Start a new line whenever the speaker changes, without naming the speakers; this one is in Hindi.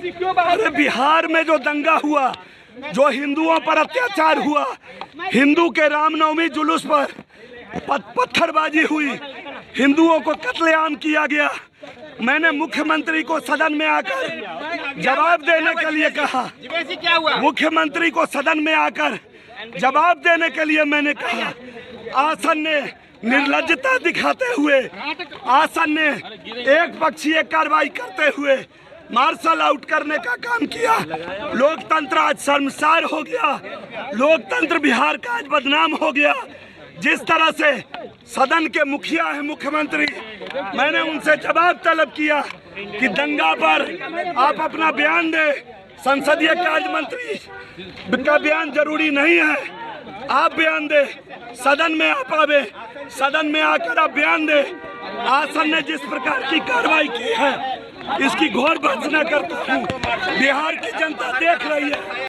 अरे बिहार में जो दंगा हुआ, जो हिंदुओं पर अत्याचार हुआ, हिंदू के रामनवमी जुलूस पर पत्थरबाजी हुई, हिंदुओं को कत्लेआम किया गया। मैंने मुख्यमंत्री को सदन में आकर जवाब देने के लिए कहा, मुख्यमंत्री को सदन में आकर जवाब देने के लिए मैंने कहा। आसन ने निर्लज्जता दिखाते हुए, आसन ने एक पक्षीय कार्रवाई करते हुए मार्शल आउट करने का काम किया। लोकतंत्र आज शर्मसार हो गया, लोकतंत्र बिहार का आज बदनाम हो गया। जिस तरह से सदन के मुखिया है मुख्यमंत्री, मैंने उनसे जवाब तलब किया कि दंगा पर आप अपना बयान दें। संसदीय कार्य मंत्री का बयान जरूरी नहीं है, आप बयान दें, सदन में आप आवे, सदन में आकर आप बयान दें। आसन ने जिस प्रकार की कार्रवाई की है, इसकी घोर भर्त्सना करता हूँ। बिहार की जनता देख रही है।